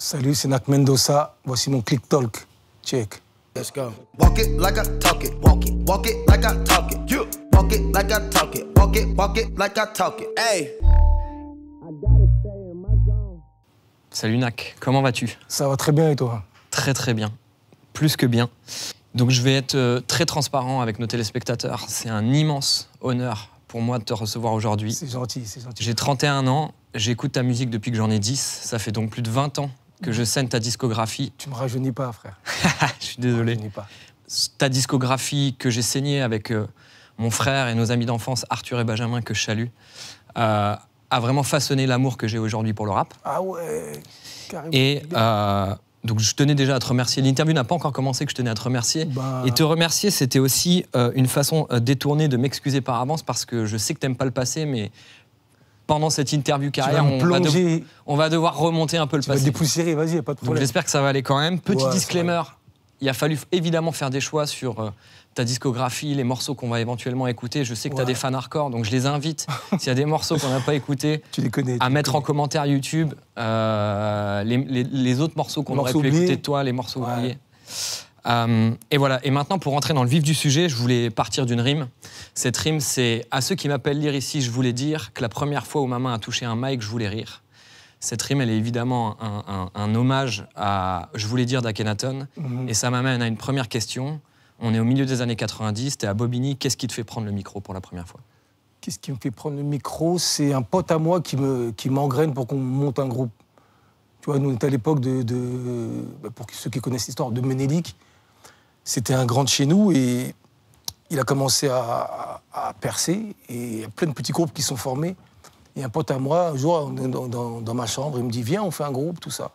Salut, c'est Nat Mendoza. Voici mon Click Talk. Check. Let's go. Walk it like I talk it. Walk it like I talk it. You walk it like I talk it. Walk it like I talk it. Hey. Salut Nak, comment vas-tu? Ça va très bien et toi? Très très bien, plus que bien. Donc je vais être très transparent avec nos téléspectateurs. C'est un immense honneur pour moi de te recevoir aujourd'hui. C'est gentil, c'est gentil. J'ai 31 ans, j'écoute ta musique depuis que j'en ai 10. Ça fait donc plus de 20 ans que je scène ta discographie. Tu me rajeunis pas, frère. Je suis désolé. Me rajeunis pas. Ta discographie que j'ai saignée avec mon frère et nos amis d'enfance, Arthur et Benjamin, que je salue, a vraiment façonné l'amour que j'ai aujourd'hui pour le rap. Ah ouais, carrément. Et donc je tenais déjà à te remercier. L'interview n'a pas encore commencé, que je tenais à te remercier. Et te remercier, c'était aussi une façon détournée de m'excuser par avance, parce que je sais que tu n'aimes pas le passé, mais pendant cette interview carrière, on va devoir remonter un peu le passé. Tu vas dépoussiérer, vas-y, y a pas de problème. J'espère que ça va aller quand même. Petit disclaimer, il a fallu évidemment faire des choix sur ta discographie, les morceaux qu'on va éventuellement écouter. Je sais que tu as des fans hardcore, donc je les invite, s'il y a des morceaux qu'on n'a pas écoutés, à mettre en commentaire YouTube les autres morceaux qu'on aurait pu écouter de toi, les morceaux oubliés. Et voilà. Et maintenant, pour rentrer dans le vif du sujet, je voulais partir d'une rime. Cette rime, c'est à ceux qui m'appellent lire ici, je voulais dire que la première fois où ma main a touché un mic, je voulais rire. Cette rime, elle est évidemment un hommage à Je voulais dire d'Akhenaton. Et ça m'amène à une première question. On est au milieu des années 90, t'es à Bobigny. Qu'est-ce qui te fait prendre le micro pour la première fois? Qu'est-ce qui me fait prendre le micro? C'est un pote à moi qui m'engraine pour qu'on monte un groupe. Tu vois, nous, on était à l'époque pour ceux qui connaissent l'histoire, de Ménélique. C'était un grand de chez nous et il a commencé à percer. Et il y a plein de petits groupes qui sont formés. Et un pote à moi, un jour, dans ma chambre, il me dit « Viens, on fait un groupe, tout ça ».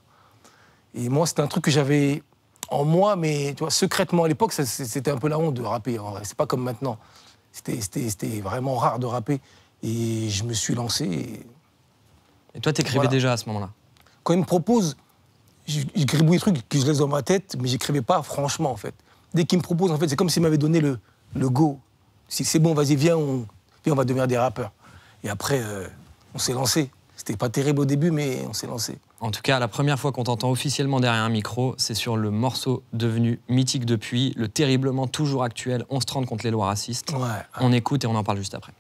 Et moi, c'était un truc que j'avais en moi, mais tu vois, secrètement à l'époque, c'était un peu la honte de rapper. C'est pas comme maintenant. C'était vraiment rare de rapper. Et je me suis lancé. Et toi, t'écrivais déjà à ce moment-là? Quand il me propose, j'écrivais des trucs que je laisse dans ma tête, mais j'écrivais pas franchement, en fait. Dès qu'il me propose, en fait, c'est comme s'il m'avait donné le go. Si c'est bon, vas-y, viens, on va devenir des rappeurs. Et après, on s'est lancé. C'était pas terrible au début, mais on s'est lancé. En tout cas, la première fois qu'on t'entend officiellement derrière un micro, c'est sur le morceau devenu mythique depuis, le terriblement toujours actuel 11-30 contre les lois racistes. On écoute et on en parle juste après.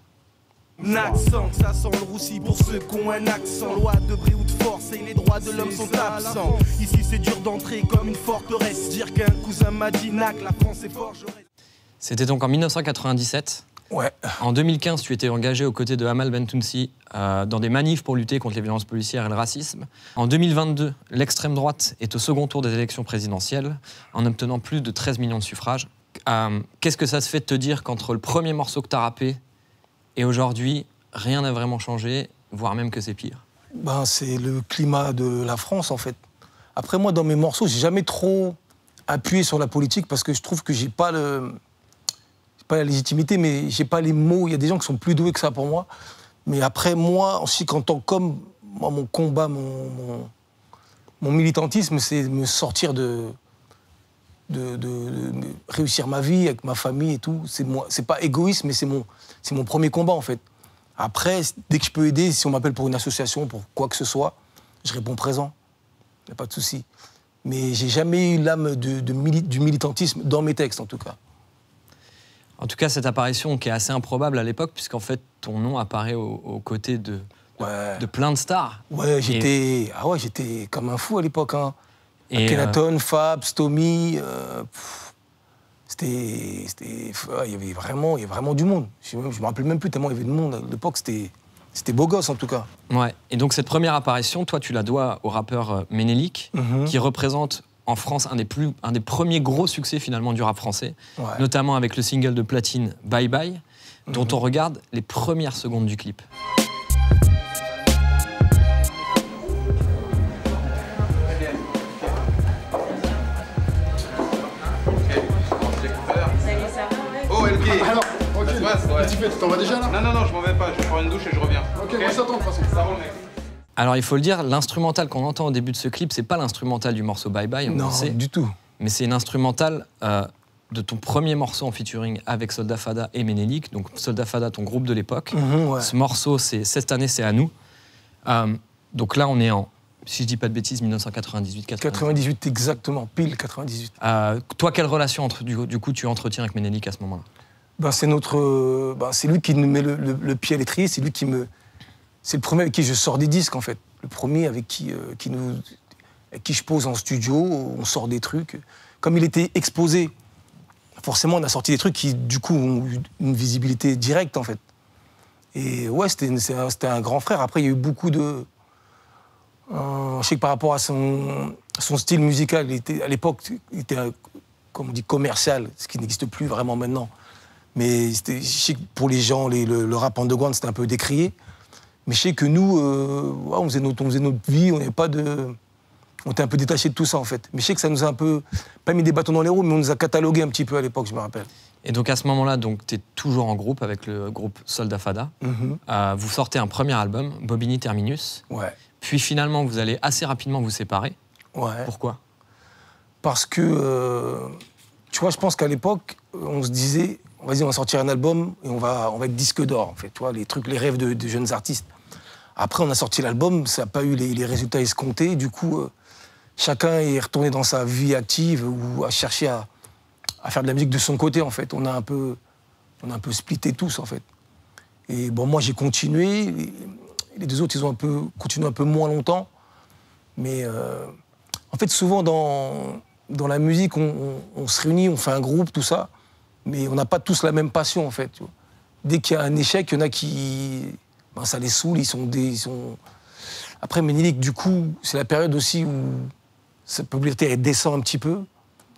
Un accent, ça sent le roussi pour ceux qui ont un accent. Loi de bris ou de force et les droits de l'homme sont absents. Ici c'est dur d'entrer comme une forteresse. Dire qu'un cousin m'a dit Nac, la France est forte, C'était donc en 1997. Ouais. En 2015, tu étais engagé aux côtés de Amal Bentounsi dans des manifs pour lutter contre les violences policières et le racisme. En 2022, l'extrême droite est au second tour des élections présidentielles en obtenant plus de 13 millions de suffrages. Qu'est-ce que ça se fait de te dire qu'entre le premier morceau que tu as rappé et aujourd'hui, rien n'a vraiment changé, voire même que c'est pire? C'est le climat de la France, en fait. Après, moi, dans mes morceaux, j'ai jamais trop appuyé sur la politique parce que je trouve que j'ai pas la légitimité, mais j'ai pas les mots. Il y a des gens qui sont plus doués que ça pour moi. Mais après, moi, aussi, quand moi, mon combat, mon militantisme, c'est me sortir de réussir ma vie avec ma famille et tout. C'est pas égoïste, mais c'est mon premier combat, en fait. Après, dès que je peux aider, si on m'appelle pour une association, pour quoi que ce soit, je réponds présent. Il n'y a pas de souci. Mais j'ai jamais eu l'âme du militantisme dans mes textes, en tout cas. En tout cas, cette apparition qui est assez improbable à l'époque, puisqu'en fait, ton nom apparaît aux côtés de plein de stars. Ouais, j'étais comme un fou à l'époque. Hein. Akhenaton, Fab, Stomy, il y avait vraiment du monde. Je me rappelle même plus tellement il y avait de monde. À l'époque, c'était beau gosse, en tout cas. Ouais. Et donc, cette première apparition, toi, tu la dois au rappeur Ménélique, qui représente en France un des premiers gros succès finalement du rap français, notamment avec le single de platine Bye Bye, dont on regarde les premières secondes du clip. Oh LK. Alors, ok, ça se passe, ouais. Petit fait, tu t'en vas déjà là? Non, je m'en vais pas, je vais prendre une douche et je reviens. Ok, moi je t'attends de toute façon. Ça roule, mec. Alors il faut le dire, l'instrumental qu'on entend au début de ce clip, c'est pas l'instrumental du morceau Bye Bye, on le sait. Non, du tout. Mais c'est une instrumentale de ton premier morceau en featuring avec Soldat Fada et Ménélique, donc Soldat Fada, ton groupe de l'époque. Ce morceau, cette année, c'est à nous. Donc là, on est en Si je dis pas de bêtises, 1998, 98 exactement, pile 98. Toi, quelle relation du coup tu entretiens avec Ménélique à ce moment-là? C'est lui qui nous met le pied à l'étrier, c'est lui qui me... C'est le premier avec qui je sors des disques, en fait. Le premier avec qui je pose en studio, on sort des trucs. Comme il était exposé, forcément, on a sorti des trucs qui, du coup, ont eu une visibilité directe, en fait. Et ouais, c'était un grand frère. Après, il y a eu beaucoup de... je sais que par rapport à son style musical, à l'époque, il était, comme on dit, commercial, ce qui n'existe plus vraiment maintenant. Mais je sais que pour les gens, le rap underground, c'était un peu décrié. Mais je sais que nous, on faisait notre vie, on était un peu détachés de tout ça, en fait. Mais je sais que ça nous a un peu, pas mis des bâtons dans les roues, mais on nous a catalogués un petit peu à l'époque, je me rappelle. Et donc à ce moment-là, tu es toujours en groupe avec le groupe Soldat Fada. Vous sortez un premier album, Bobigny Terminus. Ouais. Puis finalement, vous allez assez rapidement vous séparer. Ouais. Pourquoi? Parce que, tu vois, je pense qu'à l'époque, on se disait, vas-y, on va sortir un album et on va être disque d'or, en fait. Tu vois, les rêves de jeunes artistes. Après, on a sorti l'album, ça n'a pas eu les résultats escomptés. Du coup, chacun est retourné dans sa vie active ou a cherché à faire de la musique de son côté, en fait. On a un peu splitté tous, en fait. Et bon, moi, j'ai continué. Les deux autres, ils ont continué un peu moins longtemps. Mais en fait, souvent, dans la musique, on se réunit, on fait un groupe, tout ça. Mais on n'a pas tous la même passion, en fait. Tu vois. Dès qu'il y a un échec, il y en a qui... ça les saoule, ils sont... Après, Ménélique, du coup, c'est la période aussi où sa popularité descend un petit peu.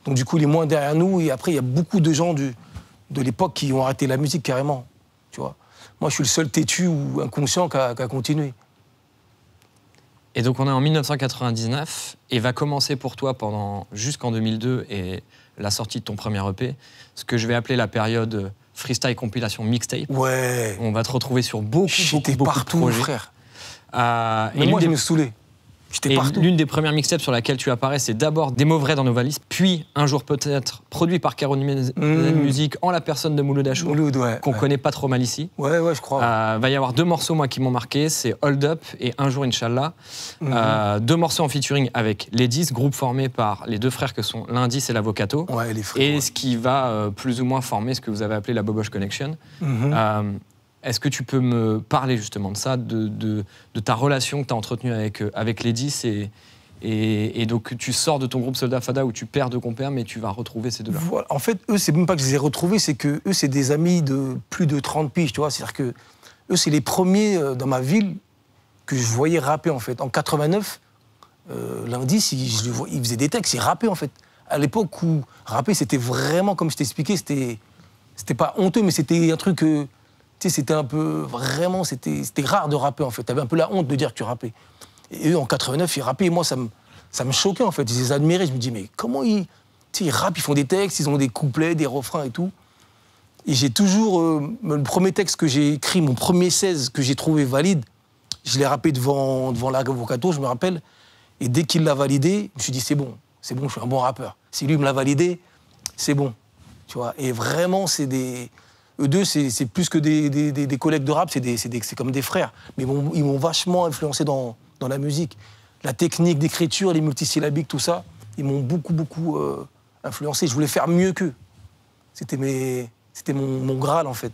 Donc, du coup, il est moins derrière nous. Et après, il y a beaucoup de gens de l'époque qui ont arrêté la musique, carrément. Tu vois. Moi, je suis le seul têtu ou inconscient qui a continué. Et donc, on est en 1999, et va commencer pour toi jusqu'en 2002, et la sortie de ton premier EP, ce que je vais appeler la période freestyle compilation mixtape. Ouais. On va te retrouver sur beaucoup de projets. Frère. Et moi, je me saoulais. J'étais partout. L'une des premières mixtapes sur laquelle tu apparais, c'est d'abord Des mots vrais dans nos valises, puis Un jour peut-être, produit par Caroline Musique, en la personne de Mouloud Achour, qu'on connaît pas trop mal ici. Ouais, je crois. Va y avoir 2 morceaux, moi, qui m'ont marqué, c'est Hold Up et Un jour, Inch'Allah. 2 morceaux en featuring avec Ladies, groupe formé par les 2 frères que sont l'Indice et l'Avocato. Ouais, les frères. Et ce qui va plus ou moins former ce que vous avez appelé la Boboche Connection. Est-ce que tu peux me parler justement de ça, de ta relation que tu as entretenue avec Ladies et donc tu sors de ton groupe Soldat Fada où tu perds de compères, mais tu vas retrouver ces deux-là. Voilà. En fait, eux, c'est même pas que je les ai retrouvés, c'est que eux, c'est des amis de plus de 30 piges, tu vois. C'est-à-dire que eux, c'est les premiers dans ma ville que je voyais rapper, en fait. En 89, l'Indice, il faisait des textes, il rappait, en fait. À l'époque où rapper, c'était vraiment, comme je t'ai expliqué, c'était pas honteux, mais c'était un truc... c'était un peu... Vraiment, c'était rare de rapper, en fait. T'avais un peu la honte de dire que tu rappais. Et eux, en 89, ils rappaient, et moi, ça me choquait, en fait. Je les admirais, je me dis, mais comment ils rappent, ils font des textes, ils ont des couplets, des refrains et tout. Et j'ai toujours... le premier texte que j'ai écrit, mon premier 16 que j'ai trouvé valide, je l'ai rappé devant l'Avocato, je me rappelle. Et dès qu'il l'a validé, je me suis dit, c'est bon, je suis un bon rappeur. Si lui me l'a validé, c'est bon. Tu vois. Et vraiment, c'est des... Eux deux, c'est plus que des collègues de rap, c'est comme des frères. Mais ils m'ont vachement influencé dans la musique. La technique d'écriture, les multisyllabiques, tout ça, ils m'ont beaucoup influencé. Je voulais faire mieux qu'eux. C'était mon Graal, en fait.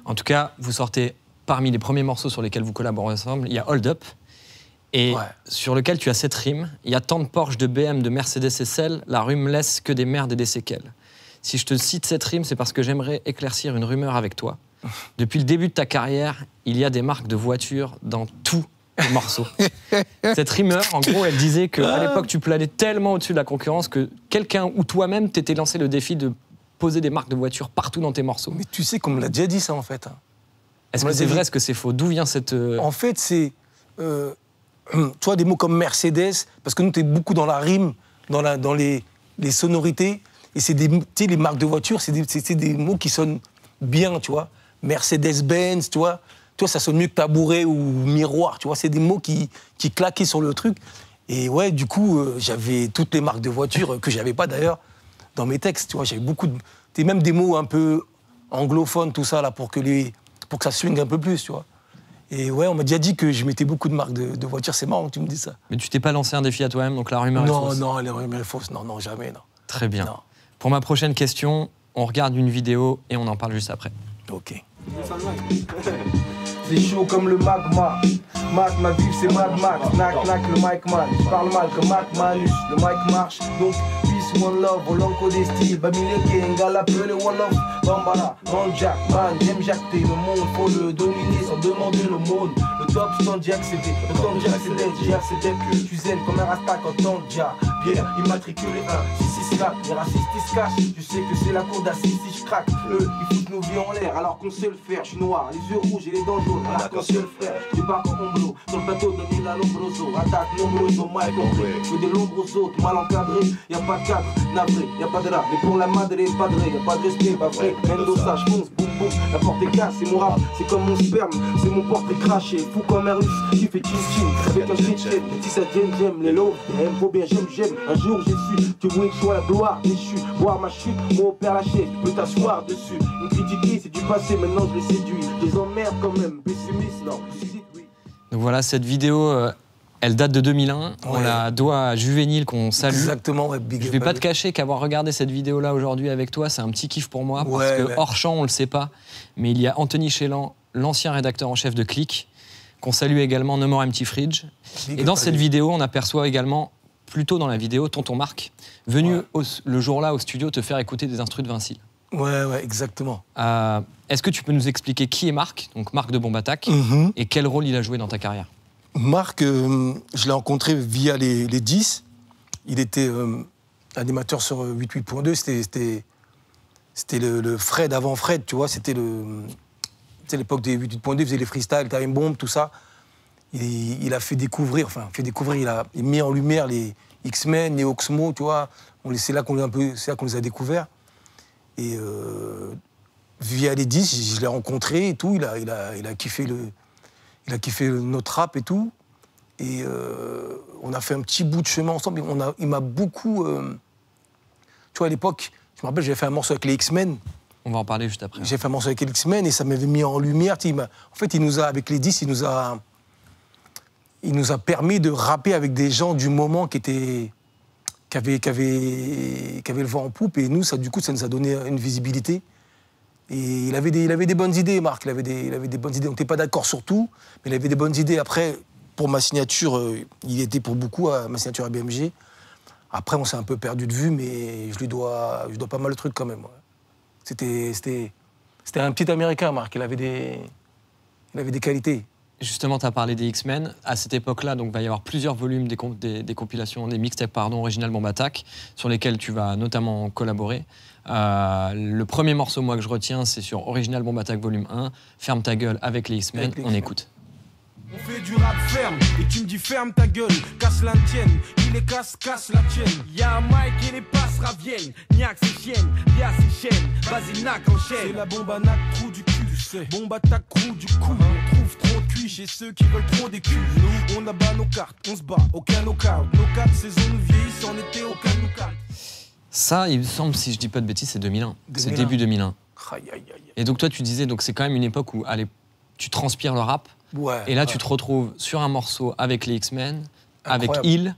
En tout cas, vous sortez parmi les premiers morceaux sur lesquels vous collaborez ensemble, il y a Hold Up, et sur lequel tu as cette rime. Il y a tant de Porsche, de BM, de Mercedes SL, la rue me laisse que des merdes et des séquelles. Si je te cite cette rime, c'est parce que j'aimerais éclaircir une rumeur avec toi. Depuis le début de ta carrière, il y a des marques de voitures dans tous les morceaux. Cette rumeur, en gros, elle disait qu'à l'époque, tu planais tellement au-dessus de la concurrence que quelqu'un ou toi-même t'étais lancé le défi de poser des marques de voitures partout dans tes morceaux. Mais tu sais qu'on me l'a déjà dit, ça, en fait. Est-ce que c'est vrai, est-ce que c'est faux? D'où vient cette... En fait, c'est... tu vois, des mots comme Mercedes, parce que nous, t'es beaucoup dans la rime, dans les sonorités. Et c'est les marques de voitures, c'est des mots qui sonnent bien, tu vois. Mercedes-Benz, tu vois. Tu vois, ça sonne mieux que tabouret ou miroir, tu vois. C'est des mots qui claquaient sur le truc. Et ouais, du coup, j'avais toutes les marques de voitures, que j'avais pas d'ailleurs, dans mes textes, tu vois. J'avais beaucoup de... même des mots un peu anglophones, tout ça, là, pour que ça swing un peu plus, tu vois. Et ouais, on m'a déjà dit que je mettais beaucoup de marques de voitures. C'est marrant que tu me dis ça. Mais tu t'es pas lancé un défi à toi-même, donc la rumeur est fausse. Non, la rumeur est fausse. Non, jamais, non. Très bien. Non. Pour ma prochaine question, on regarde une vidéo et on en parle juste après. Ok. C'est chaud comme le magma. Mac, ma vie c'est Mad Max. Knack, knack, le mic man. Je parle mal que Mac Manus. Le mic marche, donc peace, one love. Olanko des styles, Bamileke, Ngala, appelé one love. Bambala, non Jack, man, j'aime jacter le monde. Faut le dominer sans demander le monde. Le top stand, j'ai accédé. Le top, j'ai accédé. J'ai accédé que tu zen comme un rasta quand on déjà. Pierre, immatriculé 1, 664. Les racistes, ils se cachent. Je sais que c'est la cour d'assises si je craque. Eux, ils foutent nos vies en l'air alors qu'on sait le faire. Je suis noir, les yeux rouges et les dents jaunes. Arc-en-ciel frère, débarque en omblo. Sur le plateau de Nila Lombroso. Attaque nombroso, mal compris. Je veux des nombreux autres, mal encadrés. Y'a pas de cadre, navré, y'a pas de rap. Mais pour la madre, padré, y'a pas de respect, pas vrai. Mendoza, j'fonce, boum boum. La porte est casse, c'est mon rap, c'est comme mon sperme. C'est mon portrait craché, fou comme un russe qui fait chin-chin. Avec un shit-shit, si ça j'aime, les lots. Aime, faut bien, j'aime. Un jour j'ai su, tu voulais que je sois la gloire déchu. Voir ma chute, moi au père laché, tu peux t'asseoir dessus. Une critiquer, c'est du passé, maintenant je les séduis. Je les emmerde quand même, pessimiste, non, lucide, oui. Donc voilà, cette vidéo, elle date de 2001. On la doit à Juvénile qu'on salue. Exactement, ouais, big Je vais pas te cacher qu'avoir regardé cette vidéo-là aujourd'hui avec toi, c'est un petit kiff pour moi. Parce que hors champ, on le sait pas. Mais il y a Anthony Chélan, l'ancien rédacteur en chef de Click, qu'on salue également, No More Empty Fridge. Et dans cette vidéo, on aperçoit également, plutôt dans la vidéo, Tonton Marc, venu le jour-là au studio te faire écouter des instrus de Vincile. Ouais, exactement. Est-ce que tu peux nous expliquer qui est Marc, donc Marc de Bombe Attack, et quel rôle il a joué dans ta carrière? Marc, je l'ai rencontré via les 10. Il était animateur sur 88.2. C'était le Fred avant Fred, tu vois. C'était l'époque des 88.2. Il faisait les freestyles, Time Bomb, tout ça. Il a fait découvrir, il a mis en lumière les X-Men, les Oxmo, tu vois. C'est là qu'on les a découverts. Et via les 10, je l'ai rencontré et tout. Il a kiffé notre rap et tout. Et on a fait un petit bout de chemin ensemble. Il m'a beaucoup... tu vois, à l'époque, je me rappelle, j'avais fait un morceau avec les X-Men. On va en parler juste après. J'ai fait un morceau avec les X-Men et ça m'avait mis en lumière. En fait, avec les 10, il nous a permis de rapper avec des gens du moment qui avaient le vent en poupe. Et nous, ça nous a donné une visibilité. Et il avait des bonnes idées, Marc. Il avait des bonnes idées. On n'était pas d'accord sur tout, mais il avait des bonnes idées. Après, pour ma signature, il était pour beaucoup à ma signature à BMG. Après, on s'est un peu perdu de vue, mais je lui dois pas mal de trucs quand même. Ouais. C'était un petit Américain, Marc. Il avait des qualités. Justement, tu as parlé des X-Men. À cette époque-là, donc, va y avoir plusieurs volumes des compilations, des mixtapes, Original Bomb Attack, sur lesquels tu vas notamment collaborer. Le premier morceau, moi, que je retiens, c'est sur Original Bomb Attack Volume 1, Ferme ta gueule avec les X-Men. On écoute. On fait du rap ferme, et tu me dis ferme ta gueule, casse la tienne, il les casse la tienne. Y'a un mic et les passes raviennent, Niac c'est chienne, Y'a c'est chaîne, vas-y Nac enchaîne. C'est la bombe à Nac, trou du cul, tu sais. Bombe attaque, trou du cou, on trouve trop de cuits chez ceux qui veulent trop des culs. Nous, on abat nos cartes, on se bat, aucun knockout. Nos 4 saisons nous vieillissent, en été aucun knockout. Ça, il me semble, si je dis pas de bêtises, c'est 2001. C'est début 2001. Et donc toi, tu disais, donc c'est quand même une époque où tu transpires le rap. Ouais, et là, tu te retrouves sur un morceau avec les X-Men, avec Il,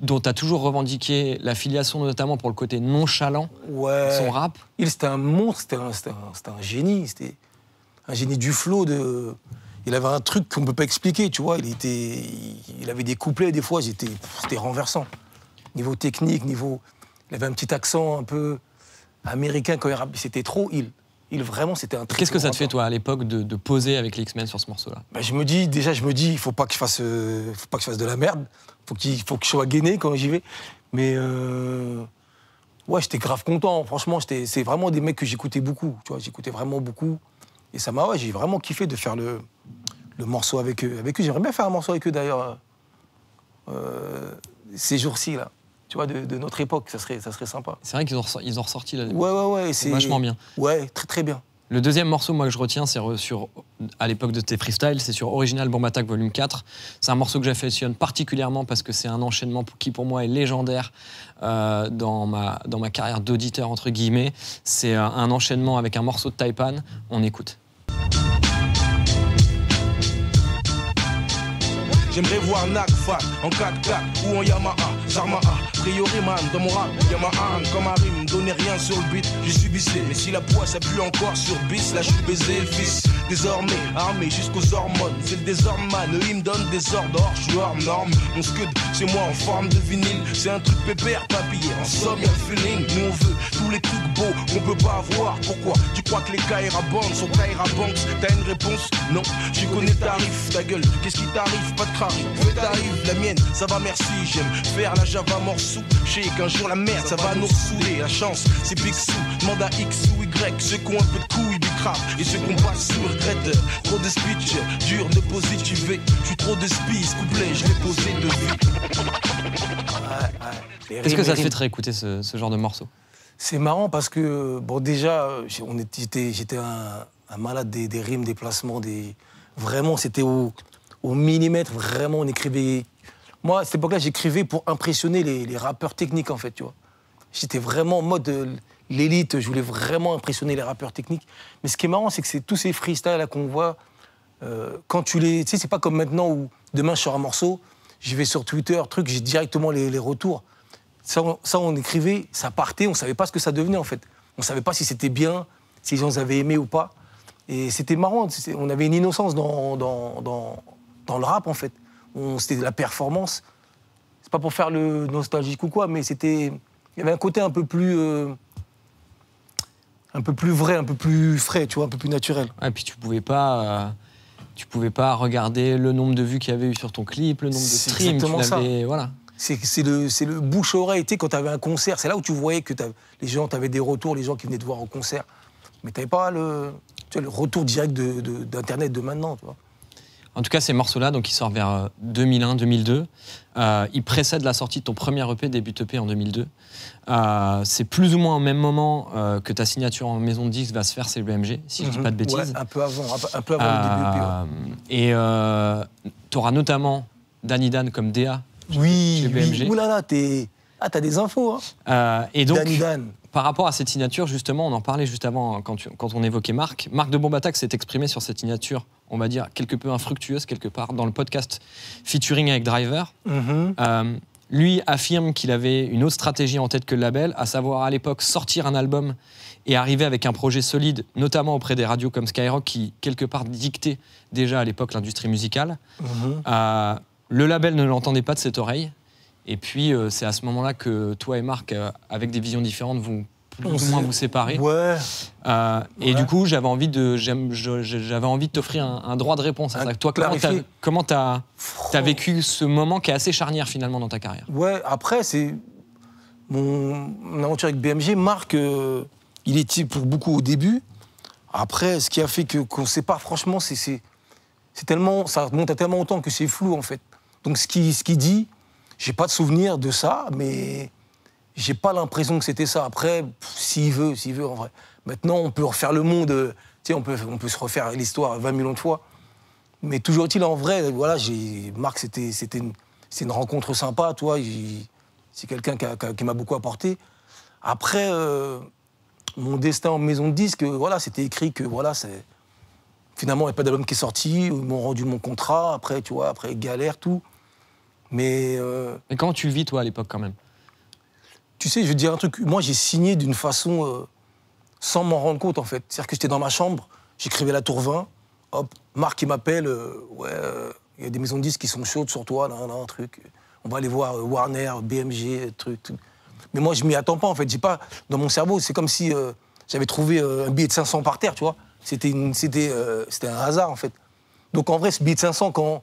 dont tu as toujours revendiqué la filiation, notamment pour le côté nonchalant de son rap. Il, c'était un monstre, c'était un génie. C'était un génie du flow. Il avait un truc qu'on ne peut pas expliquer, tu vois. Il avait des couplets, des fois, c'était renversant. Niveau technique, il avait un petit accent un peu américain quand il rappait. C'était trop Il vraiment, c'était un très... Qu'est-ce que ça te fait, toi, à l'époque, de poser avec les X-Men sur ce morceau-là? Je me dis, il faut pas que je fasse de la merde. Faut que je sois gainé quand j'y vais. Mais ouais, j'étais grave content. Franchement, c'est vraiment des mecs que j'écoutais beaucoup. Tu vois, j'écoutais vraiment beaucoup. Et ça j'ai vraiment kiffé de faire le morceau avec eux. J'aimerais bien faire un morceau avec eux, d'ailleurs, ces jours-ci, là. Tu vois, de notre époque, ça serait sympa. C'est vrai qu'ils ont ressorti là. Ouais. C'est vachement bien. Ouais, très très bien. Le deuxième morceau, moi, que je retiens, c'est à l'époque de tes freestyles, c'est sur Original Bomb Attack Volume 4. C'est un morceau que j'affectionne particulièrement parce que c'est un enchaînement qui, pour moi, est légendaire dans ma carrière d'auditeur, entre guillemets. C'est un enchaînement avec un morceau de Taipan. On écoute. J'aimerais voir Nakfat en 4x4 ou en Yamaha, Zarmaha. Priori man, dans mon rap, Yamaha. Comme un rime, donnez rien sur le beat, j'ai subissé. Mais si la poisse appuie encore sur bis, là je suis baisé le fils. Désormais armé jusqu'aux hormones, c'est le désordre man. Eux ils me donnent des ordres, je suis hors norme. Mon scud, c'est moi en forme de vinyle. C'est un truc pépère, papillé, en somme y'a le feeling. Nous on veut tous les trucs beaux qu'on peut pas avoir. Pourquoi tu crois que les Kaira Banks sont Kaira Banks? T'as une réponse? Non, je connais tarif, ta gueule, qu'est-ce qui t'arrive? Pas de crari, feu t'arrive, la mienne, ça va merci. J'aime faire la Java morceau, je sais qu'un jour la merde ça va nous ressouder. La chance c'est Big Sou, demande à X ou Y. Ceux qui ont un peu de couilles, bicrave, et ceux qui ont pas sous regrettent. Trop de speech, dur de positiver. Je suis trop de spice, couplet, je l'ai posé de vie. Qu'est-ce que ça te fait de réécouter ce genre de morceau? C'est marrant parce que, bon, déjà, j'étais un malade des rimes, des placements, vraiment, c'était au millimètre, vraiment, on écrivait. Moi, à cette époque-là, j'écrivais pour impressionner les rappeurs techniques, en fait, tu vois. J'étais vraiment en mode l'élite, je voulais vraiment impressionner les rappeurs techniques. Mais ce qui est marrant, c'est que c'est tous ces freestyles-là qu'on voit, quand tu les... Tu sais, c'est pas comme maintenant où demain, je sors un morceau, je vais sur Twitter, j'ai directement les retours. Ça, on écrivait, ça partait, on savait pas ce que ça devenait, en fait. On savait pas si c'était bien, si les gens avaient aimé ou pas. Et c'était marrant, on avait une innocence dans le rap, en fait. C'était de la performance. C'est pas pour faire le nostalgique ou quoi, mais il y avait un côté un peu plus vrai, un peu plus frais, tu vois, un peu plus naturel. Et puis tu pouvais pas regarder le nombre de vues qu'il y avait eu sur ton clip, le nombre de streams. Exactement ça. Voilà. C'est le bouche-oreille. Tu sais, quand tu avais un concert, c'est là où tu voyais que les gens, tu avais des retours, les gens qui venaient te voir au concert. Mais tu n'avais pas le retour direct d'Internet de maintenant, tu vois. En tout cas, ces morceaux-là, donc, ils sortent vers 2001-2002. Ils précèdent la sortie de ton premier EP, début EP en 2002. C'est plus ou moins au même moment que ta signature en maison de disques va se faire, c'est le BMG, si je ne dis pas de bêtises. Ouais, un peu avant le début EP. Ouais. Et tu auras notamment Danny Dan comme DA. Oui, chez BMG. Ouh là là, t'as des infos. Hein. Et donc, Danny Dan. Par rapport à cette signature, justement, on en parlait juste avant quand on évoquait Marc. Marc de Bombatak s'est exprimé sur cette signature, on va dire, quelque peu infructueuse, quelque part, dans le podcast featuring avec Driver. Lui affirme qu'il avait une autre stratégie en tête que le label, à savoir, à l'époque, sortir un album et arriver avec un projet solide, notamment auprès des radios comme Skyrock, qui, quelque part, dictaient déjà à l'époque l'industrie musicale. Le label ne l'entendait pas de cette oreille. Et puis, c'est à ce moment-là que toi et Marc, avec des visions différentes, vont plus ou moins vous séparer. Ouais. Et du coup, j'avais envie de t'offrir un droit de réponse à ça. Toi, comment t'as vécu ce moment qui est assez charnière, finalement, dans ta carrière? Ouais, après, c'est mon aventure avec BMG. Marc, il était pour beaucoup au début. Après, ce qui a fait qu'on ne sait pas, franchement, c'est tellement... Ça remonte à tellement longtemps que c'est flou, en fait. Donc, ce qu'il dit... J'ai pas de souvenir de ça, mais j'ai pas l'impression que c'était ça. Après, s'il veut, en vrai. Maintenant, on peut refaire le monde, tu sais, on peut se refaire l'histoire 20 millions de fois. Mais toujours est-il, en vrai, voilà, Marc, c'est une rencontre sympa, toi. C'est quelqu'un qui m'a beaucoup apporté. Après, mon destin en maison de disque, voilà, c'était écrit que, voilà, finalement, il n'y a pas d'album qui est sorti, ils m'ont rendu mon contrat, après, tu vois, après, galère, tout. Mais comment tu le vis, toi, à l'époque, quand même? Tu sais, je vais te dire un truc. Moi, j'ai signé d'une façon sans m'en rendre compte, en fait. C'est-à-dire que j'étais dans ma chambre, j'écrivais la tour 20, hop, Marc, il m'appelle, il y a des maisons de disques qui sont chaudes sur toi, là, un truc. On va aller voir Warner, BMG, truc. Mais moi, je m'y attends pas, en fait. J'ai pas... Dans mon cerveau, c'est comme si j'avais trouvé un billet de 500 par terre, tu vois. C'était un hasard, en fait. Donc, en vrai, ce billet de 500, quand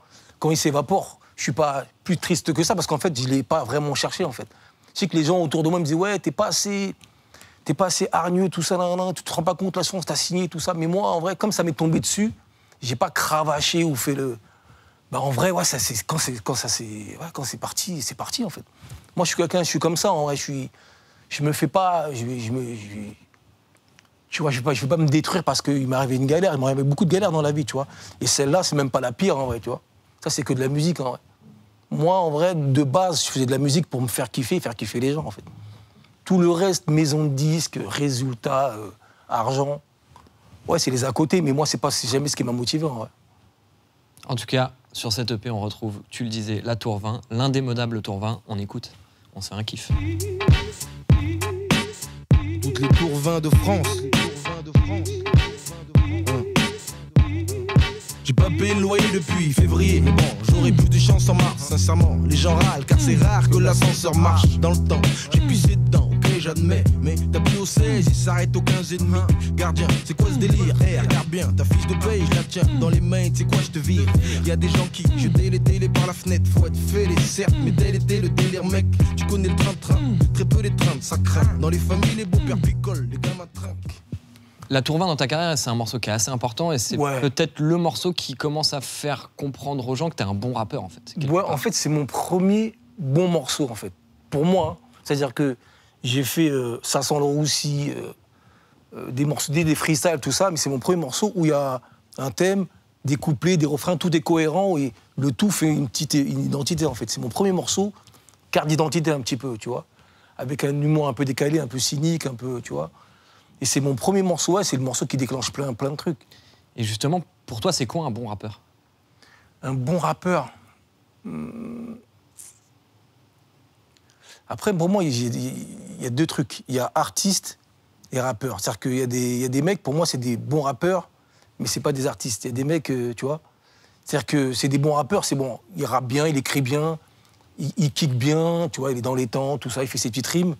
il s'évapore, je suis pas plus triste que ça parce qu'en fait, je l'ai pas vraiment cherché, en fait. Je sais que les gens autour de moi me disaient « Ouais, t'es pas assez hargneux, tout ça, tu te rends pas compte, la chance, t'as signé, tout ça. » Mais moi, en vrai, comme ça m'est tombé dessus, j'ai pas cravaché ou fait le... Bah, en vrai, ouais, quand c'est parti, c'est parti, en fait. Moi, je suis comme ça, en vrai. Je me fais pas... Tu vois, je vais pas me détruire parce qu'il m'est arrivé une galère. Il m'est arrivé beaucoup de galères dans la vie, tu vois. Et celle-là, c'est même pas la pire, en vrai, tu vois. Ça, c'est que de la musique, en vrai. Moi, en vrai, de base, je faisais de la musique pour me faire kiffer les gens, en fait. Tout le reste, maison de disques, résultats, argent, ouais, c'est les à côté, mais moi, c'est jamais ce qui m'a motivé, en vrai. En tout cas, sur cette EP, on retrouve, tu le disais, la Tour 20, l'indémodable Tour 20. On écoute, on se fait un kiff. Toutes les tours 20 de France. J'ai pas payé le loyer depuis février, mais bon, j'aurais plus de chance en mars, sincèrement. Les gens râlent car c'est rare que l'ascenseur marche dans le temps. J'ai pissé dedans, ok, j'admets, mais t'as plus au 16, il s'arrête au 15 et demi. Gardien, c'est quoi ce délire? Hey, regarde bien, ta fiche de paye, je la tiens dans les mains, tu sais quoi, je te vire. Y'a des gens qui jetaient les télés par la fenêtre, faut être fêlé, certes, mais tel était le délire, mec. Tu connais le train-train, très peu les trains, ça craint. Dans les familles, les beaux-pères picolent, les gamins trinquent. La Tour 20 dans ta carrière, c'est un morceau qui est assez important et c'est peut-être le morceau qui commence à faire comprendre aux gens que t'es un bon rappeur, en fait. Ouais, en fait, c'est mon premier bon morceau, en fait. Pour moi, hein. C'est-à-dire que j'ai fait Ça sent le roussi, des morceaux, des freestyles, tout ça, mais c'est mon premier morceau où il y a un thème, des couplets, des refrains, tout est cohérent et le tout fait une identité, en fait. C'est mon premier morceau, carte d'identité un petit peu, tu vois, avec un humour un peu décalé, un peu cynique, un peu, tu vois. Et c'est mon premier morceau, ouais, c'est le morceau qui déclenche plein de trucs. Et justement, pour toi, c'est quoi un bon rappeur? Un bon rappeur Après, pour moi, il y a deux trucs. Il y a artiste et rappeur. C'est-à-dire qu'il y a des mecs, pour moi, c'est des bons rappeurs, mais c'est pas des artistes. Il y a des mecs, tu vois. C'est-à-dire que c'est des bons rappeurs, c'est bon. Il rappe bien, il écrit bien, il kick bien, tu vois, il est dans les temps, tout ça, il fait ses petites rimes.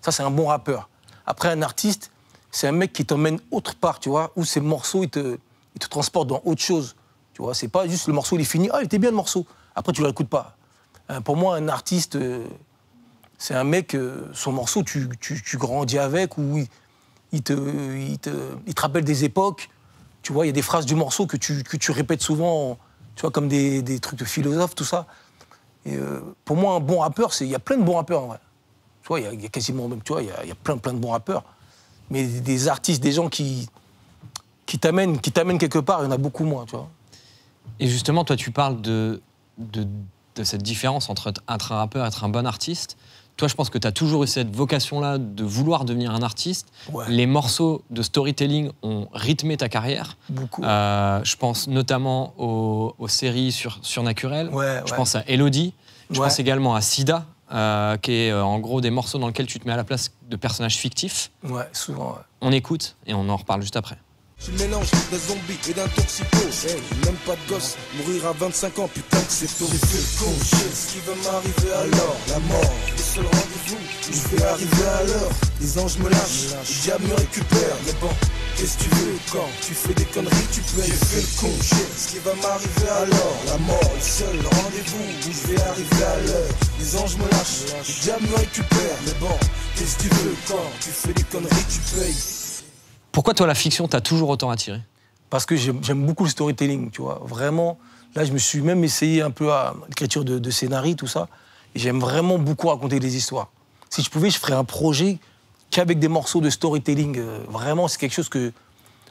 Ça, c'est un bon rappeur. Après, un artiste, c'est un mec qui t'emmène autre part, tu vois, où ces morceaux, il te transportent dans autre chose. Tu vois, c'est pas juste le morceau, il est fini. Ah, il était bien le morceau. Après, tu le réécoutes pas. Pour moi, un artiste, c'est un mec, son morceau, tu grandis avec, où il te rappelle des époques. Tu vois, il y a des phrases du morceau que tu répètes souvent, tu vois, comme des trucs de philosophe, tout ça. Et pour moi, un bon rappeur, il y a plein de bons rappeurs, en vrai. Tu vois, il y a quasiment même, tu vois, il y a plein de bons rappeurs. Mais des artistes, des gens qui t'amènent quelque part, il y en a beaucoup moins, tu vois. Et justement, toi, tu parles de cette différence entre être un rappeur et être un bon artiste. Toi, je pense que tu as toujours eu cette vocation-là de vouloir devenir un artiste. Ouais. Les morceaux de storytelling ont rythmé ta carrière. Beaucoup. Je pense notamment aux séries sur Naturel. Je pense à Elodie. Je pense également à Sida. Qui est en gros des morceaux dans lesquels tu te mets à la place de personnages fictifs. Ouais, souvent. Ouais. On écoute et on en reparle juste après. Je mélange d'un zombie et d'un toxico. Hey, même pas de gosse, mourir à 25 ans, putain que c'est tôt. J'ai fait le con, je sais ce qui va m'arriver alors. La mort, le seul rendez-vous où je vais arriver à l'heure. Les anges me lâchent, le diable me récupère. Mais bon, qu'est-ce que tu veux quand tu fais des conneries, tu peux. J'ai fait le con, je sais ce qui va m'arriver alors. La mort, le seul rendez-vous où je vais arriver à l'heure. Les anges me lâchent, le diable me récupère. Mais bon, qu'est-ce que tu veux quand tu fais des conneries, tu payes. Pourquoi toi, la fiction t'a toujours autant attiré? Parce que j'aime beaucoup le storytelling, tu vois. Vraiment, là, je me suis même essayé un peu à l'écriture de scénarii, tout ça. Et j'aime vraiment beaucoup raconter des histoires. Si je pouvais, je ferais un projet qu'avec des morceaux de storytelling. Vraiment, c'est quelque chose que...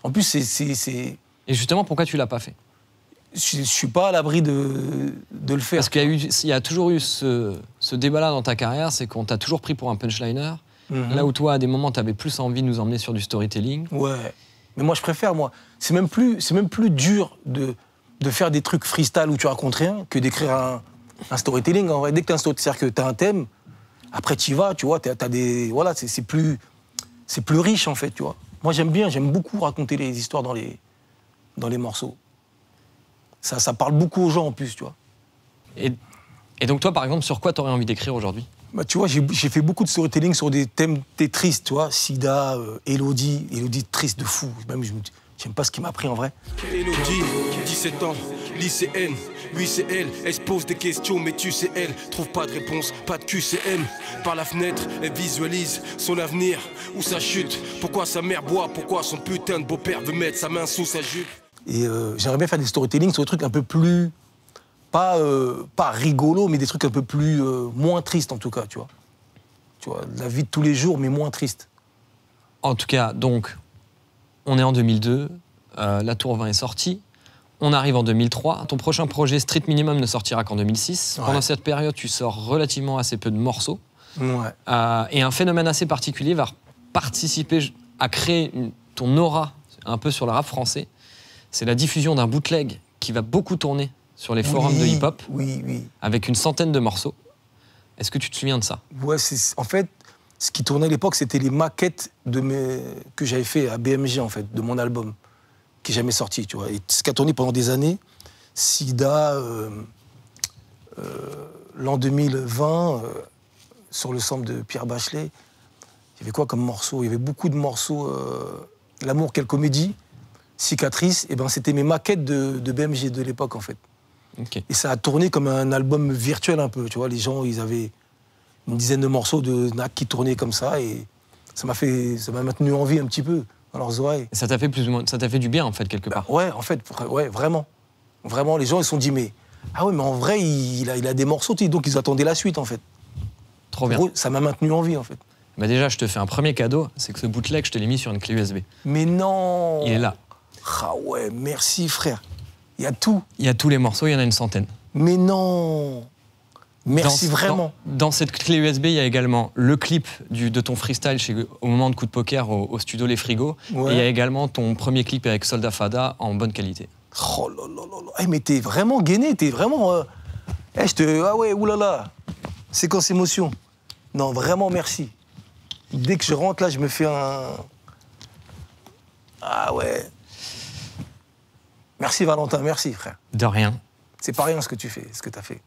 En plus, c'est... Et justement, pourquoi tu l'as pas fait? Je suis pas à l'abri de le faire. Parce qu'il y a toujours eu ce débat-là dans ta carrière, c'est qu'on t'a toujours pris pour un punchliner. Là où toi, à des moments, tu avais plus envie de nous emmener sur du storytelling. Ouais. Mais moi, je préfère, moi. C'est même plus dur de faire des trucs freestyle où tu racontes rien que d'écrire un storytelling. En vrai, dès que t'as c'est-à-dire que t'as un thème, après tu y vas, tu vois, t'as des... Voilà, c'est plus riche, en fait, tu vois. Moi, j'aime beaucoup raconter les histoires dans les morceaux. Ça parle beaucoup aux gens, en plus, tu vois. Et donc, toi, par exemple, sur quoi t'aurais envie d'écrire aujourd'hui? Bah, tu vois, j'ai fait beaucoup de storytelling sur des thèmes tristes, tu vois. Sida, Elodie triste de fou. Même, j'aime pas ce qui m'a pris en vrai. Elodie, 17 ans, lycéenne. Oui, c'est elle, elle se pose des questions, mais tu sais, elle trouve pas de réponse, pas de QCM. Par la fenêtre, elle visualise son avenir ou sa chute. Pourquoi sa mère boit, pourquoi son putain de beau-père veut mettre sa main sous sa jupe. Et j'aimerais bien faire des storytelling sur des trucs un peu plus... Pas rigolo, mais des trucs un peu plus... moins tristes, en tout cas, tu vois. Tu vois, la vie de tous les jours, mais moins triste. En tout cas, donc, on est en 2002, la Tour 20 est sortie, on arrive en 2003, ton prochain projet Street Minimum ne sortira qu'en 2006. Ouais. Pendant cette période, tu sors relativement assez peu de morceaux. Ouais. Et un phénomène assez particulier va participer à créer ton aura un peu sur le rap français. C'est la diffusion d'un bootleg qui va beaucoup tourner sur les forums de hip-hop, oui. avec une centaine de morceaux. Est-ce que tu te souviens de ça? Ouais, en fait, ce qui tournait à l'époque, c'était les maquettes que j'avais fait à BMG, en fait, de mon album, qui n'est jamais sorti, tu vois. Et ce qui a tourné pendant des années, Sida, l'an 2020, sur le sample de Pierre Bachelet, il y avait quoi comme morceaux? Il y avait beaucoup de morceaux. L'amour, quelle comédie, Cicatrice, et ben c'était mes maquettes de BMG de l'époque, en fait. Okay. Et ça a tourné comme un album virtuel un peu, tu vois. Les gens, ils avaient une dizaine de morceaux de NAC qui tournaient comme ça, et ça m'a maintenu en vie un petit peu dans leurs oreilles. Et ça t'a fait plus ou moins, ça t'a fait du bien, en fait, quelque part. Ouais, en fait, ouais, vraiment. Vraiment, les gens, ils se sont dit, mais ah ouais, mais en vrai, il a des morceaux, donc ils attendaient la suite, en fait. Trop bien. Ça m'a maintenu en vie, en fait. Bah déjà, je te fais un premier cadeau, c'est que ce bootleg, je te l'ai mis sur une clé USB. Mais non! Il est là. Ah ouais, merci, frère. Il y a tout. Il y a tous les morceaux, il y en a une centaine. Mais non! Merci vraiment. Dans cette clé USB, il y a également le clip de ton freestyle au moment de Coup de Poker au studio Les Frigos. Ouais. Et il y a également ton premier clip avec Soldat Fada en bonne qualité. Oh là là là là. Hey, mais t'es vraiment gainé, t'es vraiment... Ah ouais, oulala. Séquence émotion. Non, vraiment, merci. Dès que je rentre là, je me fais un... Ah ouais. Merci Valentin, merci frère. De rien. C'est pas rien ce que tu fais, ce que t'as fait.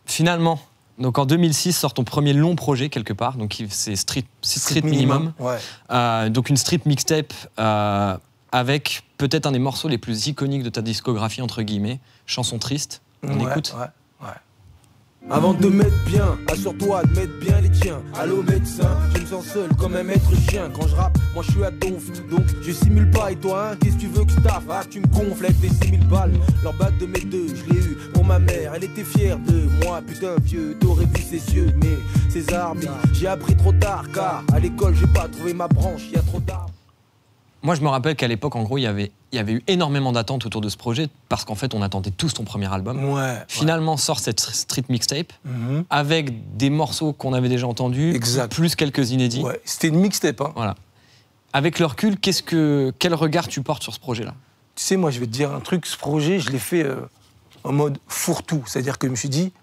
Finalement, donc en 2006, sort ton premier long projet quelque part, donc c'est Street Minimum. Ouais. Donc une street mixtape avec peut-être un des morceaux les plus iconiques de ta discographie, entre guillemets, Chanson triste. On écoute. Ouais. Avant de te mettre bien, assure-toi de mettre bien les tiens. Allô médecin, je me sens seul comme un maître chien. Quand je rappe, moi je suis à donf, donc je simule pas. Et toi, hein, qu'est-ce que tu veux que je taffe? Ah, tu me gonfles avec tes 6000 balles. Leur bac de mes deux, je l'ai eu pour ma mère. Elle était fière de moi, putain vieux. T'aurais vu ses yeux, mais ses armes, j'ai appris trop tard. Car à l'école, j'ai pas trouvé ma branche, y a trop tard. Moi, je me rappelle qu'à l'époque, en gros, il y avait eu énormément d'attentes autour de ce projet parce qu'en fait, on attendait tous ton premier album. Ouais. Finalement, sort cette street mixtape avec des morceaux qu'on avait déjà entendus, plus quelques inédits. Ouais, c'était une mixtape. Hein. Voilà. Avec le recul, quel regard tu portes sur ce projet-là? Tu sais, moi, je vais te dire un truc. Ce projet, je l'ai fait en mode fourre-tout. C'est-à-dire que je me suis dit,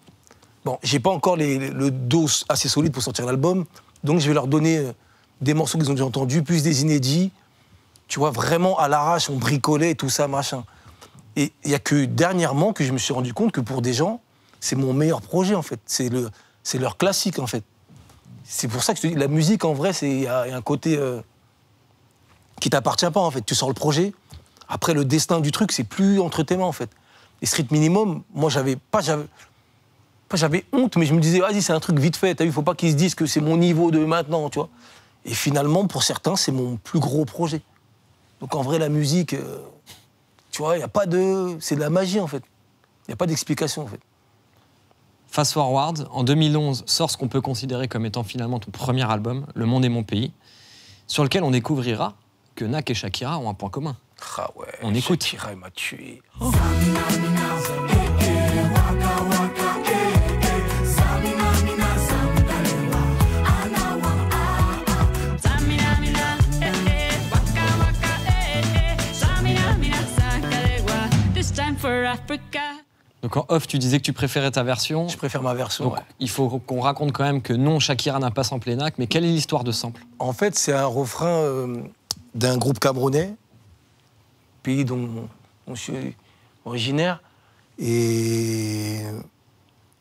bon, j'ai pas encore le dos assez solide pour sortir l'album, donc je vais leur donner des morceaux qu'ils ont déjà entendus, plus des inédits. Tu vois, vraiment à l'arrache, on bricolait, tout ça, machin. Et il n'y a que dernièrement que je me suis rendu compte que pour des gens, c'est mon meilleur projet, en fait. C'est leur classique, en fait. C'est pour ça que je te dis, la musique, en vrai, il y a un côté qui t'appartient pas, en fait. Tu sors le projet, après, le destin du truc, c'est plus entre tes mains, en fait. Et Street Minimum, moi, j'avais honte, mais je me disais, vas-y, c'est un truc vite fait, t'as vu, faut pas qu'ils se disent que c'est mon niveau de maintenant, tu vois. Et finalement, pour certains, c'est mon plus gros projet. Donc en vrai, la musique, tu vois, il n'y a pas de... C'est de la magie, en fait. Il n'y a pas d'explication, en fait. Fast forward, en 2011, sort ce qu'on peut considérer comme étant finalement ton premier album, Le Monde est mon pays, sur lequel on découvrira que Nak et Shakira ont un point commun. Ah ouais, on écoute. Shakira, il m'a tué. Donc en off, tu disais que tu préférais ta version. Je préfère ma version, donc, il faut qu'on raconte quand même que non, Shakira n'a pas samplé Nak, mais quelle est l'histoire de sample? En fait, c'est un refrain d'un groupe camerounais, pays dont je suis originaire, et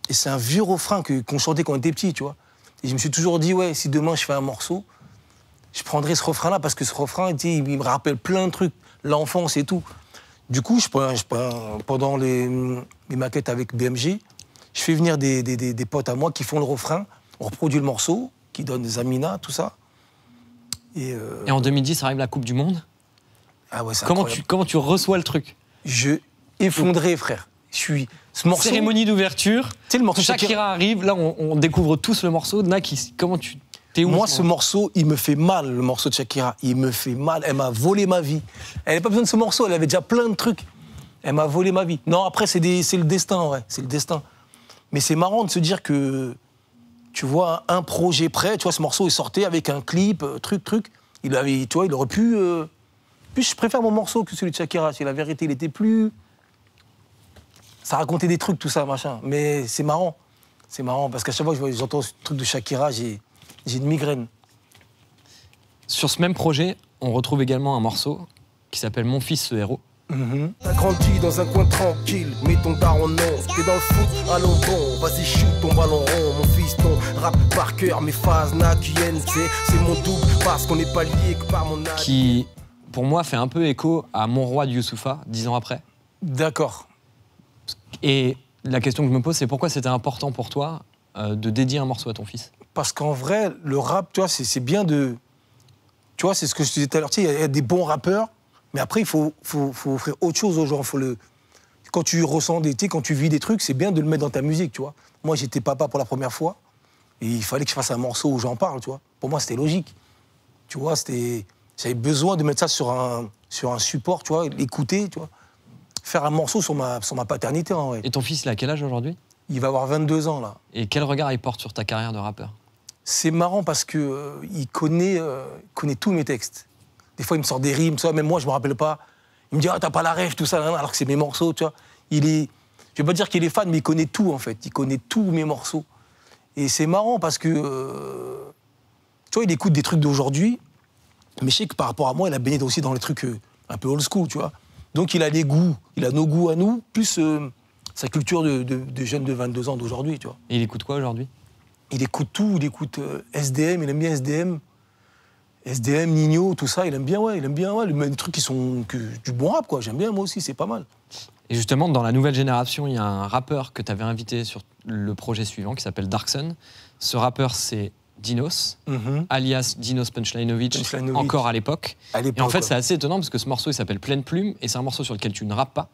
c'est un vieux refrain qu'on chantait quand on était petit, tu vois. Et je me suis toujours dit, ouais, si demain je fais un morceau, je prendrai ce refrain-là, parce que ce refrain, il me rappelle plein de trucs, l'enfance et tout. Du coup, pendant les maquettes avec BMG, je fais venir des potes à moi qui font le refrain, on reproduit le morceau, qui donne des Amina, tout ça. Et en 2010 arrive la Coupe du Monde. Ah ouais, c'est comment tu reçois le truc? Je effondré, frère. Ce morceau... Cérémonie d'ouverture, le morceau Shakira arrive, là on découvre tous le morceau. Nak, comment tu... Moi, ce morceau, il me fait mal, le morceau de Shakira. Il me fait mal. Elle m'a volé ma vie. Elle n'avait pas besoin de ce morceau, elle avait déjà plein de trucs. Elle m'a volé ma vie. Non, après, c'est le destin, ouais. C'est le destin. Mais c'est marrant de se dire que, tu vois, un projet prêt, tu vois, ce morceau est sorti avec un clip, truc. Tu vois, il aurait pu... Plus, je préfère mon morceau que celui de Shakira. C'est la vérité, il était plus... ça racontait des trucs, tout ça, machin. Mais c'est marrant. C'est marrant, parce qu'à chaque fois que j'entends ce truc de Shakira, j'ai une migraine. Sur ce même projet, on retrouve également un morceau qui s'appelle Mon fils, ce héros. T'as grandi dans un coin tranquille, mets ton daron non. T'es dans le foot, allons bon, vas-y shoot ton ballon rond. Mon fils, ton rap par cœur, mes phases nakiennes, c'est mon double parce qu'on n'est pas lié que par mon âge. Qui, pour moi, fait un peu écho à Mon roi de Youssoupha, 10 ans après. D'accord. Et la question que je me pose, c'est pourquoi c'était important pour toi de dédier un morceau à ton fils? Parce qu'en vrai, le rap, tu vois, c'est bien de... Tu vois, c'est ce que je te disais tout à l'heure, il y a des bons rappeurs, mais après, il faut offrir autre chose aux gens. Quand tu ressens quand tu vis des trucs, c'est bien de le mettre dans ta musique, tu vois. Moi, j'étais papa pour la première fois, et il fallait que je fasse un morceau où j'en parle, tu vois. Pour moi, c'était logique. Tu vois, j'avais besoin de mettre ça sur un support, tu vois, l'écouter, tu vois. Faire un morceau sur ma paternité, en vrai. Et ton fils, il a quel âge aujourd'hui? Il va avoir 22 ans, là. Et quel regard il porte sur ta carrière de rappeur? C'est marrant parce que il connaît tous mes textes. Des fois, il me sort des rimes, ça, même moi, je me rappelle pas. Il me dit, ah, t'as pas la rêve, tout ça, alors que c'est mes morceaux, tu vois. Je vais pas dire qu'il est fan, mais il connaît tout, en fait. Il connaît tous mes morceaux. Et c'est marrant parce que, tu vois, il écoute des trucs d'aujourd'hui, mais je sais que par rapport à moi, il a baigné aussi dans les trucs un peu old school, tu vois. Donc, il a les goûts, il a nos goûts à nous, plus sa culture de jeunes de 22 ans d'aujourd'hui, tu vois. Et il écoute quoi aujourd'hui? Il écoute tout, il écoute SDM, il aime bien SDM, Nino, tout ça, il aime bien, les trucs qui sont du bon rap, quoi. J'aime bien, moi aussi, c'est pas mal. Et justement, dans la nouvelle génération, il y a un rappeur que tu avais invité sur le projet suivant qui s'appelle Darkson. Ce rappeur, c'est Dinos, alias Dinos Punchlinovic, encore à l'époque. Et en fait, c'est assez étonnant parce que ce morceau, il s'appelle Pleine Plume et c'est un morceau sur lequel tu ne rappes pas.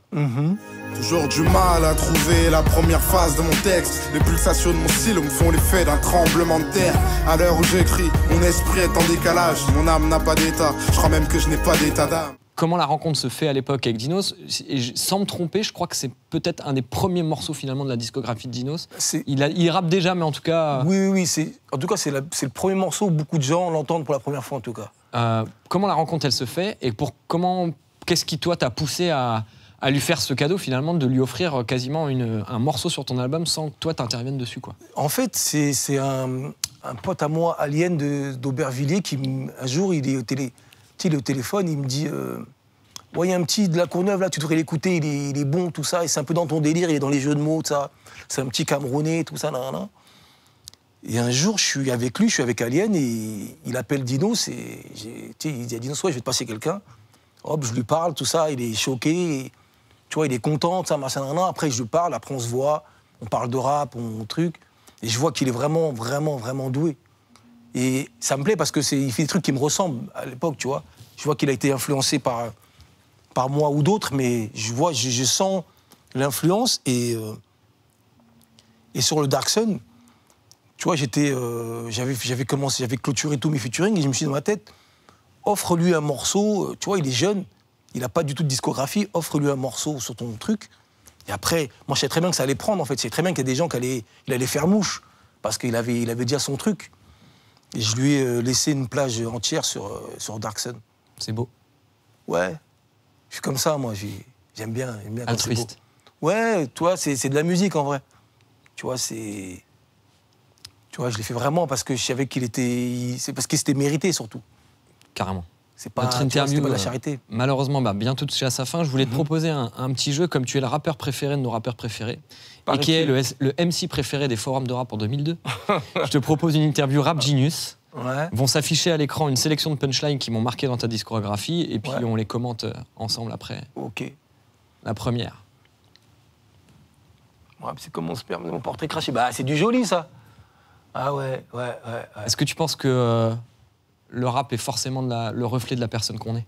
Toujours du mal à trouver la première phase de mon texte. Les pulsations de mon style me font l'effet d'un tremblement de terre. À l'heure où j'écris, mon esprit est en décalage. Mon âme n'a pas d'état, je crois même que je n'ai pas d'état d'âme. Comment la rencontre se fait à l'époque avec Dinos? Et sans me tromper, je crois que c'est peut-être un des premiers morceaux finalement de la discographie de Dinos. Il rappe déjà, mais en tout cas... Oui, en tout cas, c'est le premier morceau où beaucoup de gens l'entendent pour la première fois, en tout cas. Comment la rencontre, elle se fait? Et qu'est-ce qui, toi, t'a poussé à lui faire ce cadeau, finalement, de lui offrir quasiment un morceau sur ton album sans que toi, t'interviennes dessus, quoi? En fait, c'est un pote à moi, Alien d'Aubervilliers, qui, un jour, il est au téléphone, il me dit il y a un petit de La Courneuve, là, tu devrais l'écouter, il est bon, tout ça, et c'est un peu dans ton délire, il est dans les jeux de mots, tout ça. C'est un petit Camerounais, tout ça, nan. Et un jour, je suis avec Alien, et il appelle Dinos, et il dit à Dinos, ouais, je vais te passer quelqu'un. Hop, je lui parle, tout ça, il est choqué, et, tu vois, il est content, tout ça, machin, nan. Après, je lui parle, après, on se voit, on parle de rap, truc, et je vois qu'il est vraiment, vraiment, vraiment doué. Et ça me plaît parce qu'il fait des trucs qui me ressemblent à l'époque, tu vois. Je vois qu'il a été influencé par moi ou d'autres, mais je sens l'influence. Et sur le Darkson, tu vois, j'avais clôturé tous mes featuring et je me suis dit dans ma tête, offre-lui un morceau, tu vois, il est jeune, il n'a pas du tout de discographie, offre-lui un morceau sur ton truc. Et après, moi, je savais très bien que ça allait prendre, en fait. Je savais très bien qu'il y a des gens il allait faire mouche, parce qu'il avait déjà son truc. Et je lui ai laissé une plage entière sur Darkson. C'est beau. Ouais. Je suis comme ça, moi. J'aime bien. Altruiste. Ouais, tu vois, c'est de la musique, en vrai. Tu vois, je l'ai fait vraiment parce que je savais c'est parce qu'il s'était mérité, surtout. Carrément. C'est pas, Notre interview, pas de la charité. Malheureusement, bientôt touché à sa fin. Je voulais te proposer un petit jeu, comme tu es le rappeur préféré de nos rappeurs préférés, et qui est le MC préféré des forums de rap en 2002. Je te propose une interview Rap Genius. Ouais. Vont s'afficher à l'écran une sélection de punchlines qui m'ont marqué dans ta discographie, et puis on les commente ensemble après. Ok. La première. Ouais, c'est comme mon portrait craché. C'est du joli, ça. Ah ouais. Est-ce que tu penses que le rap est forcément le reflet de la personne qu'on est?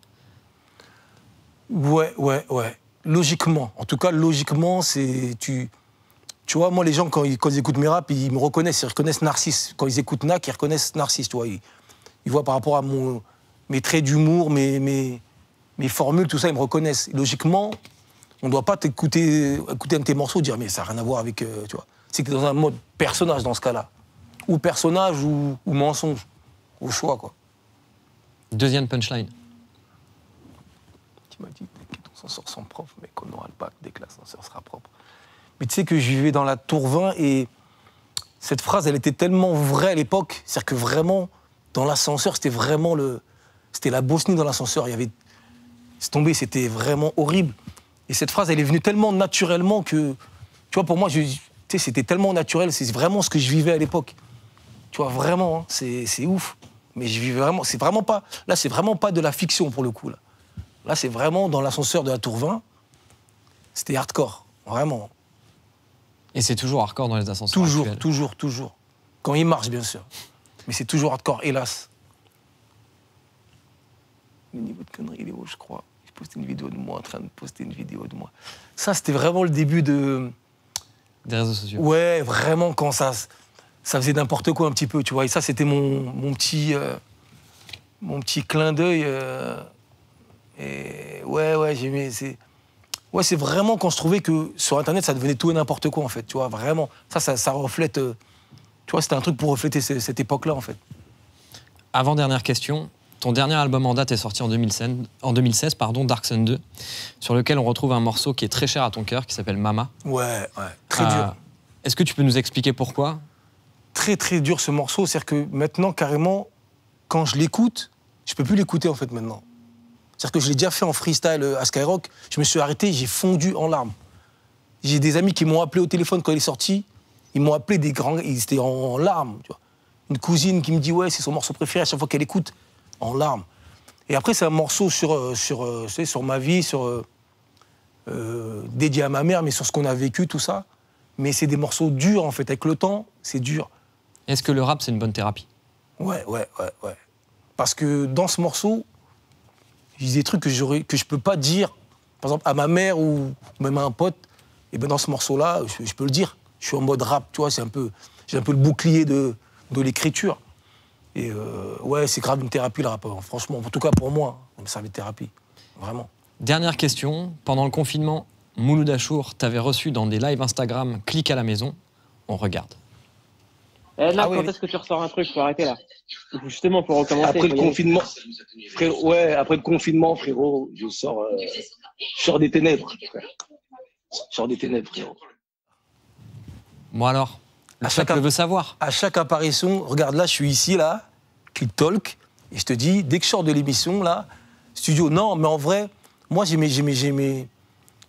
Ouais. Logiquement. En tout cas, logiquement, c'est... Tu vois, moi, les gens, quand ils écoutent mes raps, ils me reconnaissent, ils reconnaissent Narcisse. Quand ils écoutent Nak, ils reconnaissent Narcisse, tu vois. Ils voient par rapport à mes traits d'humour, mes formules, tout ça, ils me reconnaissent. Logiquement, on ne doit pas écouter un de tes morceaux et dire « mais ça n'a rien à voir avec... tu vois. C'est que t'es dans un mode personnage, dans ce cas-là. Ou personnage, ou mensonge. Au choix, quoi. Deuxième punchline. Tu m'as dit, t'inquiète, on s'en sort sans prof, mais qu'on n'aura le bac dès que l'ascenseur sera propre. Mais tu sais que je vivais dans la Tour 20 et cette phrase, elle était tellement vraie à l'époque. C'est-à-dire que vraiment, dans l'ascenseur, c'était la Bosnie dans l'ascenseur. C'est tombé, c'était vraiment horrible. Et cette phrase, elle est venue tellement naturellement que, tu vois, pour moi, c'était tellement naturel. C'est vraiment ce que je vivais à l'époque. Tu vois, vraiment, hein, c'est ouf. Mais je vivais vraiment, c'est vraiment pas de la fiction pour le coup. Là, c'est vraiment dans l'ascenseur de la Tour 20. C'était hardcore, vraiment. Et c'est toujours hardcore dans les ascenseurs actuels. Toujours. Quand il marche, bien sûr. Mais c'est toujours hardcore, hélas. Le niveau de connerie, il est haut, je crois. Je postais une vidéo de moi en train de poster une vidéo de moi. Ça, c'était vraiment le début des réseaux sociaux. Ouais, vraiment, quand ça faisait n'importe quoi un petit peu, tu vois. Et ça, c'était mon petit clin d'œil. Et ouais, j'aimais. C'est vraiment quand je trouvais que sur Internet, ça devenait tout et n'importe quoi, en fait, tu vois, vraiment. Ça reflète... tu vois, c'était un truc pour refléter cette époque-là, en fait. Avant-dernière question. Ton dernier album en date est sorti en 2016, Dark Sun 2, sur lequel on retrouve un morceau qui est très cher à ton cœur, qui s'appelle Mama. Ouais, très dur. Est-ce que tu peux nous expliquer pourquoi? Très, très dur, ce morceau. C'est-à-dire que maintenant, carrément, quand je l'écoute, je peux plus l'écouter, en fait, maintenant. C'est-à-dire que je l'ai déjà fait en freestyle à Skyrock. Je me suis arrêté, j'ai fondu en larmes. J'ai des amis qui m'ont appelé au téléphone quand il est sorti. Ils m'ont appelé ils étaient en larmes, tu vois. Une cousine qui me dit, ouais, c'est son morceau préféré à chaque fois qu'elle écoute, en larmes. Et après, c'est un morceau sur ma vie, dédié à ma mère, mais sur ce qu'on a vécu, tout ça. Mais c'est des morceaux durs, en fait. Avec le temps, c'est dur. Est-ce que le rap, c'est une bonne thérapie? Ouais. Parce que dans ce morceau, j'ai des trucs que je peux pas dire, par exemple, à ma mère ou même à un pote. Et bien dans ce morceau-là, je peux le dire. Je suis en mode rap, tu vois, j'ai un peu le bouclier de l'écriture. Et ouais, c'est grave une thérapie, le rap. Franchement, en tout cas pour moi, ça me servait de thérapie. Vraiment. Dernière question. Pendant le confinement, Mouloud Achour t'avait reçu dans des lives Instagram, clique à la maison. On regarde. Quand est-ce que tu ressors un truc? Faut arrêter là. Justement, pour recommencer. Après le confinement, après le confinement, frérot, je sors des ténèbres, frère. Je sors des ténèbres, frérot. Bon alors, le peuple veut savoir. À chaque apparition, regarde là, je suis ici, là, Click Talk, et je te dis, dès que je sors de l'émission, là, studio, non, mais en vrai, moi, je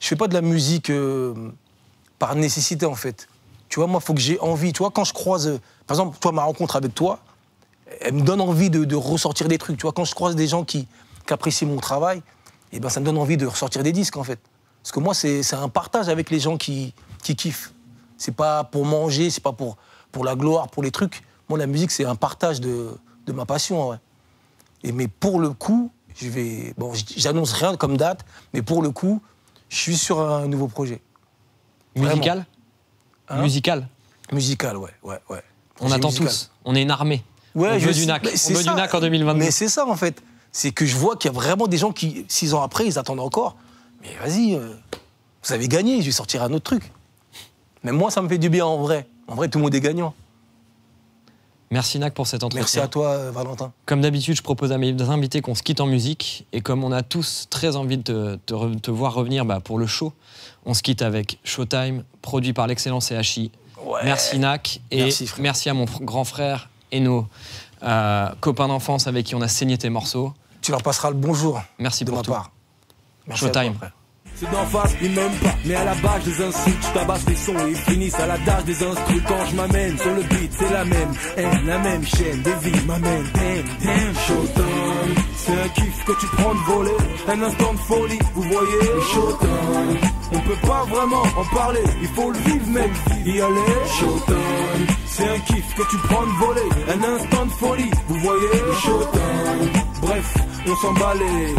fais pas de la musique par nécessité, en fait. Tu vois, moi, il faut que j'ai envie. Tu vois, quand je croise... Par exemple, toi, ma rencontre avec toi, elle me donne envie de ressortir des trucs. Tu vois, quand je croise des gens qui apprécient mon travail, eh ben, ça me donne envie de ressortir des disques, en fait. Parce que moi, c'est un partage avec les gens qui kiffent. C'est pas pour manger, c'est pas pour la gloire, pour les trucs. Moi, la musique, c'est un partage de ma passion, ouais. Mais pour le coup, j'annonce rien comme date, mais pour le coup, je suis sur un nouveau projet. Musical ? Hein? Musical, ouais. On attend tous. On est une armée. Ouais, on veut du NAC. On veut du NAC en 2022. Mais c'est ça, en fait. C'est que je vois qu'il y a vraiment des gens qui, 6 ans après, ils attendent encore. Mais vas-y, vous avez gagné, je vais sortir un autre truc. Mais moi, ça me fait du bien, en vrai. En vrai, tout le monde est gagnant. Merci NAC pour cet entretien. Merci à toi, Valentin. Comme d'habitude, je propose à mes invités qu'on se quitte en musique. Et comme on a tous très envie de te voir revenir pour le show, on se quitte avec Showtime, produit par l'excellent CHI. Ouais. Merci NAC. Et merci à mon grand frère et nos copains d'enfance avec qui on a saigné tes morceaux. Tu leur passeras le bonjour. Merci de pour ma tout. part. Merci Showtime. Ceux d'en face, ils m'aiment pas, mais à la base, je les insulte, je tabasse les sons et ils finissent à la dash des instrus. Quand je m'amène sur le beat, c'est la même chaîne de vie m'amène. Damn, Showtime, c'est un kiff que tu prends de voler, un instant de folie, vous voyez, Showtime. On peut pas vraiment en parler, il faut le vivre même, y aller, Showtime. C'est un kiff que tu prends de voler, un instant de folie, vous voyez, Showtime. Bref, on s'en bat les...